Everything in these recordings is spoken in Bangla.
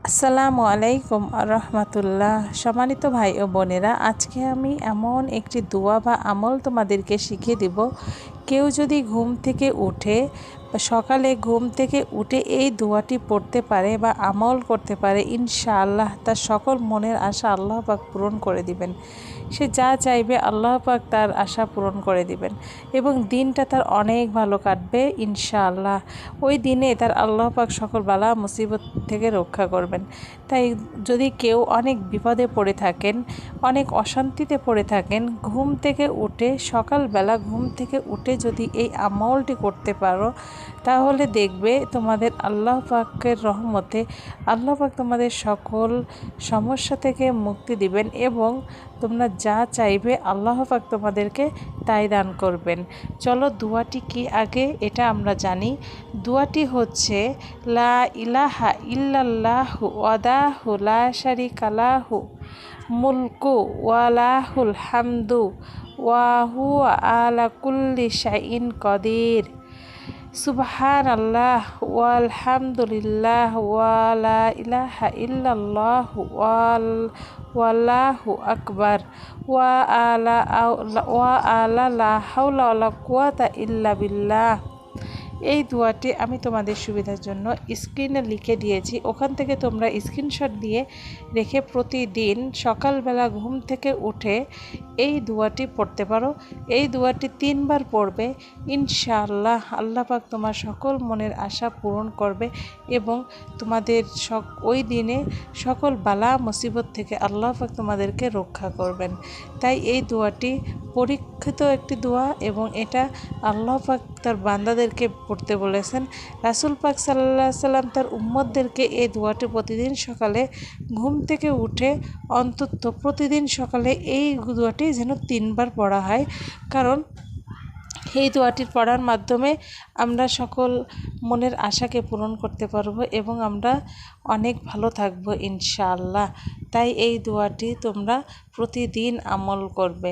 আসসালামু আলাইকুম রহমতুল্লাহ। সম্মানিত ভাই ও বোনেরা, আজকে আমি এমন একটি দোয়া বা আমল তোমাদেরকে শিখিয়ে দিব। কেউ যদি ঘুম থেকে উঠে বা সকালে ঘুম থেকে উঠে এই দোয়াটি পড়তে পারে বা আমল করতে পারে, ইনশাআল্লাহ তার সকল মনের আশা আল্লাহ পাক পূরণ করে দিবেন। সে যা চাইবে আল্লাহ পাক তার আশা পূরণ করে দিবেন এবং দিনটা তার অনেক ভালো কাটবে ইনশাআল্লাহ। ওই দিনে তার আল্লাহ পাক সকল বালা মুসিবত থেকে রক্ষা করবেন। তাই যদি কেউ অনেক বিপদে পড়ে থাকেন, অনেক অশান্তিতে পড়ে থাকেন, ঘুম থেকে উঠে সকালবেলা ঘুম থেকে উঠে যদি এই আমলটি করতে পারো, তাহলে দেখবে তোমাদের আল্লাহ পাকের রহমতে আল্লাহ পাক তোমাদের সকল সমস্যা থেকে মুক্তি দিবেন এবং তোমরা যা চাইবে আল্লাহ পাক তোমাদেরকে তাই দান করবেন। চলো দোয়াটি কি আগে এটা আমরা জানি। দোয়াটি হচ্ছে লা ইলাহা ইল্লাল্লাহু ওয়াহদাহু লা শারীকা লাহু মুলকু ওয়া লাহুল হামদু ওয়া হুয়া আলা কুল্লি শাইইন কদির। সুবহানাল্লাহ ওয়ালহামদুলিল্লাহ ওয়া লা ইলাহা ইল্লাল্লাহ ওয়াল্লাহু আকবার ওয়া আলা লা হাওলা ওয়ালা কুওয়াতা ইল্লা বিল্লাহ। এই দোয়াটি আমি তোমাদের সুবিধার জন্য স্ক্রিনে লিখে দিয়েছি, ওখান থেকে তোমরা স্ক্রিনশট দিয়ে রেখে প্রতিদিন সকালবেলা ঘুম থেকে উঠে এই দোয়াটি পড়তে পারো। এই দোয়াটি 3 বার পড়বে, ইনশাআল্লাহ আল্লাহ পাক তোমার সকল মনের আশা পূরণ করবে এবং তোমাদের ওই দিনে সকল বালা মুসিবত থেকে আল্লাহ পাক তোমাদেরকে রক্ষা করবেন। তাই এই দোয়াটি পরীক্ষিত একটি দোয়া এবং এটা আল্লাহ পাক তার বান্দাদেরকে পড়তে বলেছেন। রাসূল পাক সাল্লাল্লাহু আলাইহি সাল্লাম তার উম্মতদেরকে এই দোয়াটি প্রতিদিন সকালে ঘুম থেকে উঠে অন্তত প্রতিদিন সকালে এই দোয়াটি যেন 3 বার পড়া হয়, কারণ এই দোয়াটির পড়ার মাধ্যমে আমরা সকল মনের আশাকে পূরণ করতে পারবো এবং আমরা অনেক ভালো থাকবো ইনশাআল্লাহ। তাই এই দোয়াটি তোমরা প্রতিদিন আমল করবে।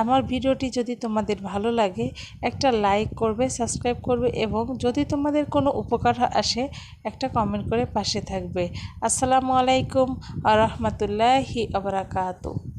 আমার ভিডিওটি যদি তোমাদের ভালো লাগে একটা লাইক করবে, সাবস্ক্রাইব করবে এবং যদি তোমাদের কোনো উপকার আসে একটা কমেন্ট করে পাশে থাকবে। আসসালামু আলাইকুম ওয়া রাহমাতুল্লাহি ওয়া বারাকাতুহু।